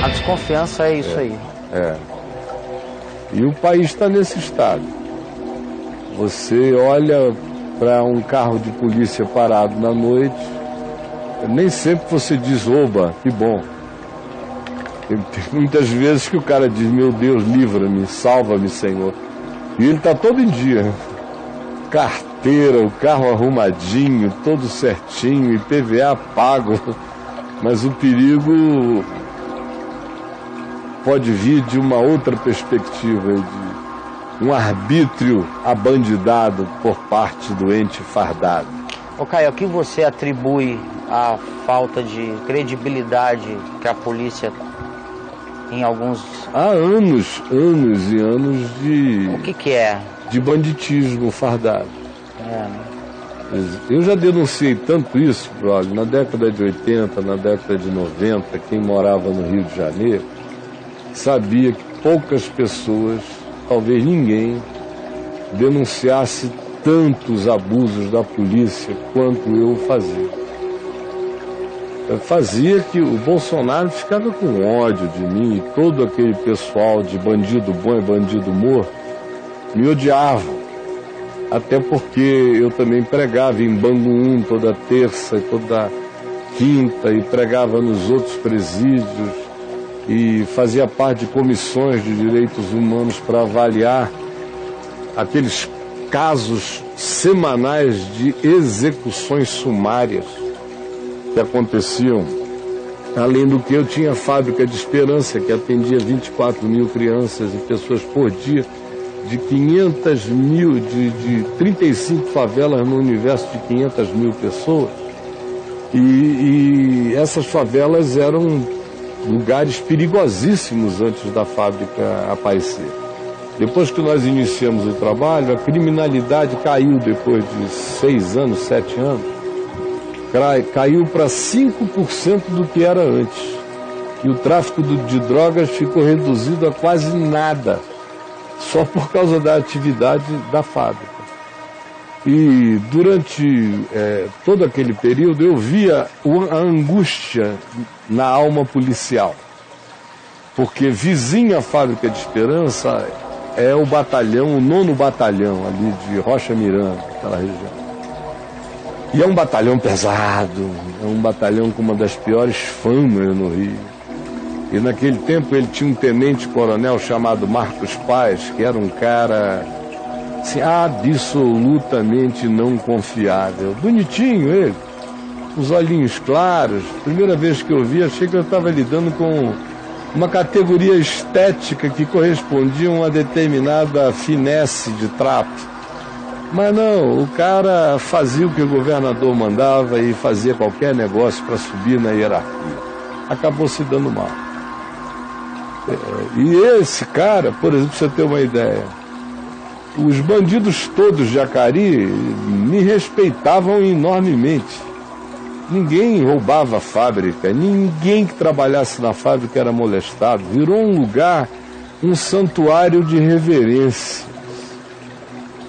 A desconfiança é isso aí. É. E o país está nesse estado. Você olha para um carro de polícia parado na noite, nem sempre você diz, oba, que bom. Tem muitas vezes que o cara diz, meu Deus, livra-me, salva-me, Senhor. E ele está todo em dia. Carteira, o carro arrumadinho, todo certinho, IPVA pago. Mas o perigo pode vir de uma outra perspectiva, de um arbítrio abandidado por parte do ente fardado. Ô Caio, o que você atribui à falta de credibilidade que a polícia em alguns... Há anos e anos de... O que é? De banditismo fardado. Né? Eu já denunciei tanto isso, brother, na década de 80, na década de 90, quem morava no Rio de Janeiro sabia que poucas pessoas, talvez ninguém, denunciasse tantos abusos da polícia quanto eu fazia. Eu fazia que o Bolsonaro ficava com ódio de mim e todo aquele pessoal de bandido bom e bandido morto me odiava. Até porque eu também pregava em Bangu 1 toda terça e toda quinta e pregava nos outros presídios e fazia parte de comissões de direitos humanos para avaliar aqueles casos semanais de execuções sumárias que aconteciam. Além do que eu tinha a Fábrica de Esperança, que atendia 24 mil crianças e pessoas por dia, de 500 mil, de 35 favelas no universo de 500 mil pessoas. E essas favelas eram lugares perigosíssimos antes da fábrica aparecer. Depois que nós iniciamos o trabalho, a criminalidade caiu depois de 6 anos, 7 anos. Caiu para 5% do que era antes. E o tráfico de drogas ficou reduzido a quase nada, só por causa da atividade da fábrica. E durante todo aquele período eu via a angústia na alma policial, porque vizinho à Fábrica de Esperança é o batalhão, o 9º batalhão ali de Rocha Miranda, aquela região. E é um batalhão pesado, é um batalhão com uma das piores famas no Rio. E naquele tempo ele tinha um tenente-coronel chamado Marcos Paz, que era um cara assim, absolutamente não confiável. Bonitinho ele, os olhinhos claros. Primeira vez que eu vi, achei que eu estava lidando com uma categoria estética que correspondia a uma determinada finesse de trato. Mas não, o cara fazia o que o governador mandava e fazia qualquer negócio para subir na hierarquia. Acabou se dando mal. E esse cara, por exemplo, pra você ter uma ideia, os bandidos todos de Jacari me respeitavam enormemente. Ninguém roubava a fábrica, ninguém que trabalhasse na fábrica era molestado. Virou um lugar, um santuário de reverência.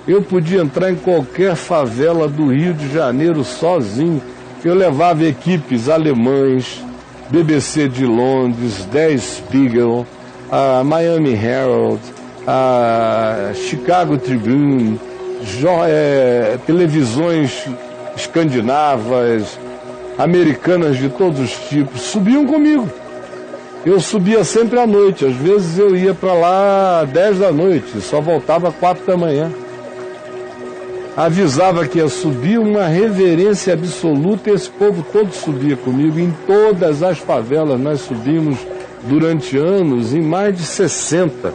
Eu podia entrar em qualquer favela do Rio de Janeiro sozinho. Eu levava equipes alemães, BBC de Londres, Der Spiegel, a Miami Herald, a Chicago Tribune, televisões escandinavas, americanas de todos os tipos, subiam comigo. Eu subia sempre à noite, às vezes eu ia para lá às 10 da noite, só voltava às 4 da manhã. Avisava que ia subir, uma reverência absoluta, e esse povo todo subia comigo. Em todas as favelas nós subimos durante anos, em mais de 60.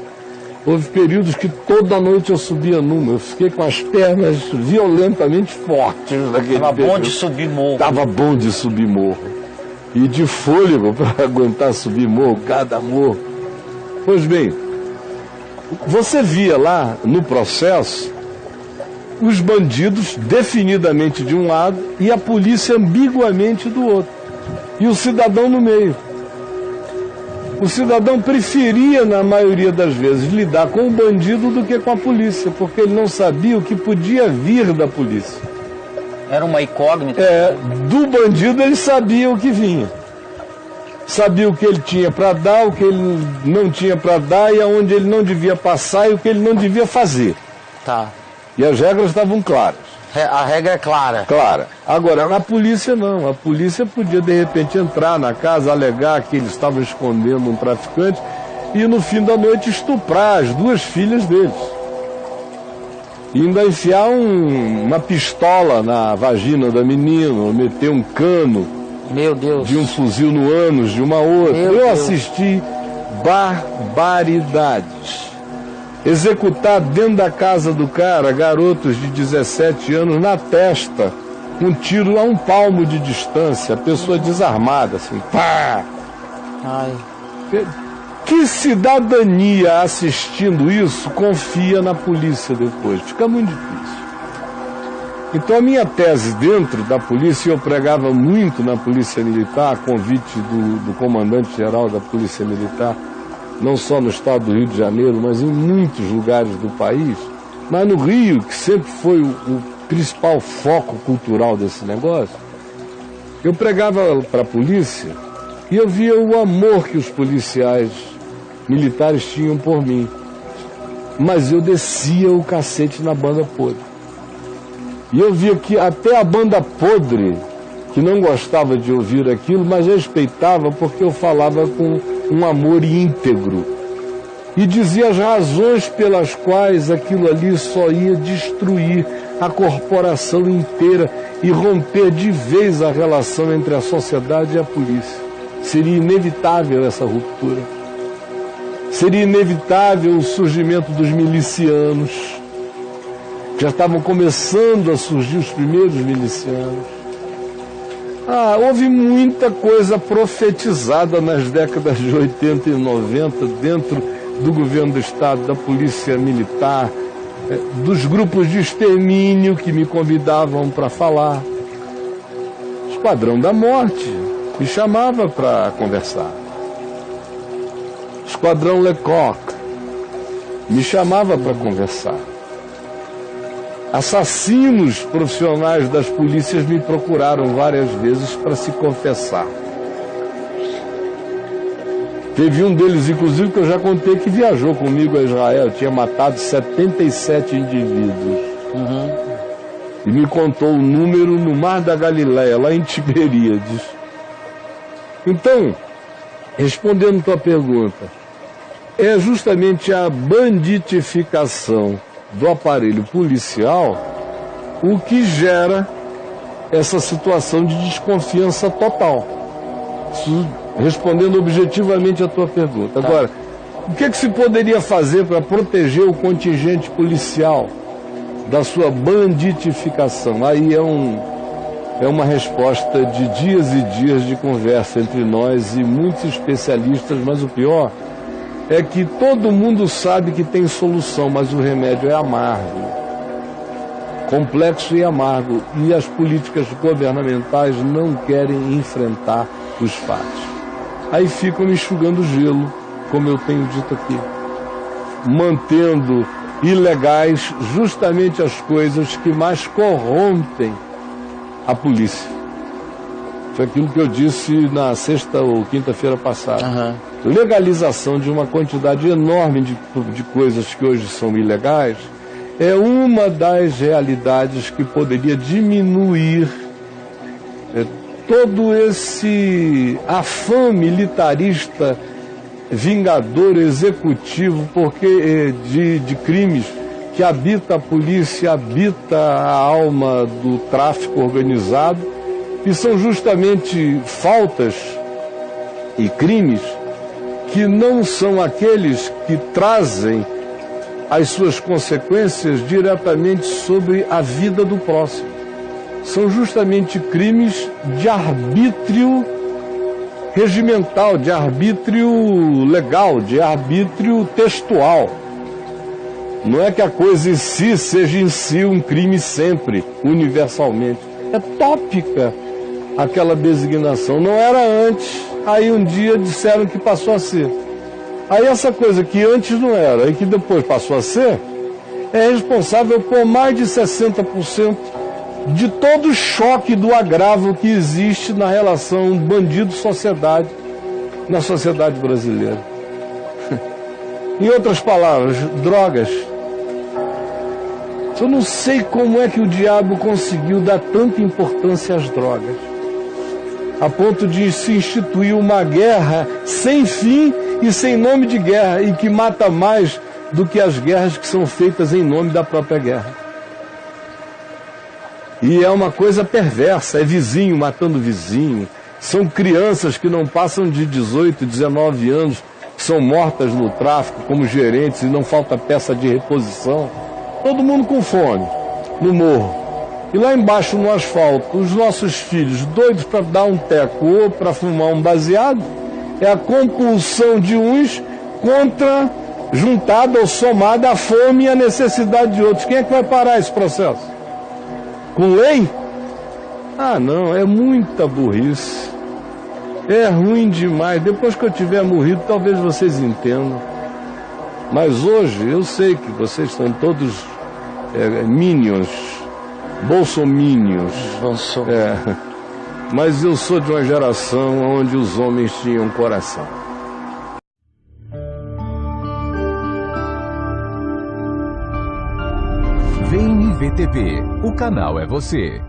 Houve períodos que toda noite eu subia numa, eu fiquei com as pernas violentamente fortes naquele período. Tava bom de subir morro. Tava bom de subir morro. E de fôlego para aguentar subir morro, cada morro. Pois bem, você via lá no processo os bandidos definidamente de um lado e a polícia ambiguamente do outro. E o cidadão no meio. O cidadão preferia, na maioria das vezes, lidar com o bandido do que com a polícia, porque ele não sabia o que podia vir da polícia. Era uma incógnita. Do bandido ele sabia o que vinha. sabia o que ele tinha para dar, o que ele não tinha para dar, e aonde ele não devia passar e o que ele não devia fazer. Tá. E as regras estavam claras. A regra é clara. Clara. Agora, a polícia não. A polícia podia, de repente, entrar na casa, alegar que eles estavam escondendo um traficante e, no fim da noite, estuprar as 2 filhas deles. E ainda enfiar uma pistola na vagina da menina, ou meter um cano, meu Deus, de um fuzil no ânus de uma outra. Meu Eu Deus. assisti barbaridades. Executar dentro da casa do cara garotos de 17 anos na testa, um tiro a 1 palmo de distância, a pessoa desarmada, assim, pá! Ai. Que cidadania assistindo isso confia na polícia depois? Fica muito difícil. Então a minha tese dentro da polícia, eu pregava muito na Polícia Militar, a convite do comandante-geral da Polícia Militar, não só no estado do Rio de Janeiro, mas em muitos lugares do país, mas no Rio, que sempre foi o principal foco cultural desse negócio, eu pregava para a polícia e eu via o amor que os policiais militares tinham por mim. Mas eu descia o cacete na banda podre. E eu via que até a banda podre, que não gostava de ouvir aquilo, mas respeitava porque eu falava com um amor íntegro. E dizia as razões pelas quais aquilo ali só ia destruir a corporação inteira e romper de vez a relação entre a sociedade e a polícia. Seria inevitável essa ruptura. Seria inevitável o surgimento dos milicianos. Já estavam começando a surgir os primeiros milicianos. Houve muita coisa profetizada nas décadas de 80 e 90 dentro do governo do Estado, da Polícia Militar, dos grupos de extermínio que me convidavam para falar. Esquadrão da Morte me chamava para conversar. Esquadrão Lecoq me chamava para conversar. Assassinos profissionais das polícias me procuraram várias vezes para se confessar. Teve um deles, inclusive, que eu já contei, que viajou comigo a Israel, tinha matado 77 indivíduos. E me contou o número no Mar da Galileia, lá em Tiberíades. Então, respondendo tua pergunta, é justamente a banditificação do aparelho policial o que gera essa situação de desconfiança total. Respondendo objetivamente a tua pergunta. Agora, o que se poderia fazer para proteger o contingente policial da sua banditificação? Aí é uma resposta de dias e dias de conversa entre nós e muitos especialistas, mas o pior é que todo mundo sabe que tem solução, mas o remédio é amargo, complexo e amargo, e as políticas governamentais não querem enfrentar os fatos. Aí ficam enxugando gelo, como eu tenho dito aqui, mantendo ilegais justamente as coisas que mais corrompem a polícia. Foi aquilo que eu disse na sexta ou quinta-feira passada. Legalização de uma quantidade enorme de coisas que hoje são ilegais é uma das realidades que poderia diminuir todo esse afã militarista, vingador, executivo, porque de crimes que habita a polícia, habita a alma do tráfico organizado, e são justamente faltas e crimes que não são aqueles que trazem as suas consequências diretamente sobre a vida do próximo. São justamente crimes de arbítrio regimental, de arbítrio legal, de arbítrio textual. Não é que a coisa em si seja em si um crime sempre, universalmente. É tópica aquela designação. Não era antes, aí um dia disseram que passou a ser. Aí essa coisa que antes não era e que depois passou a ser, é responsável por mais de 60% de todo o choque do agravo que existe na relação bandido-sociedade na sociedade brasileira. Em outras palavras, drogas. Eu não sei como é que o diabo conseguiu dar tanta importância às drogas, a ponto de se instituir uma guerra sem fim e sem nome de guerra, e que mata mais do que as guerras que são feitas em nome da própria guerra. E é uma coisa perversa, é vizinho matando vizinho, são crianças que não passam de 18, 19 anos, que são mortas no tráfico como gerentes e não falta peça de reposição. Todo mundo com fome, no morro. E lá embaixo no asfalto, os nossos filhos doidos para dar um teco ou para fumar um baseado, é a compulsão de uns contra, juntada ou somada à fome e à necessidade de outros. Quem é que vai parar esse processo? Com lei? Ah, não, é muita burrice. É ruim demais. Depois que eu tiver morrido, talvez vocês entendam. Mas hoje eu sei que vocês estão todos minions, bolsominions. Mas eu sou de uma geração onde os homens tinham coração. Vem me ver TV. O canal é você.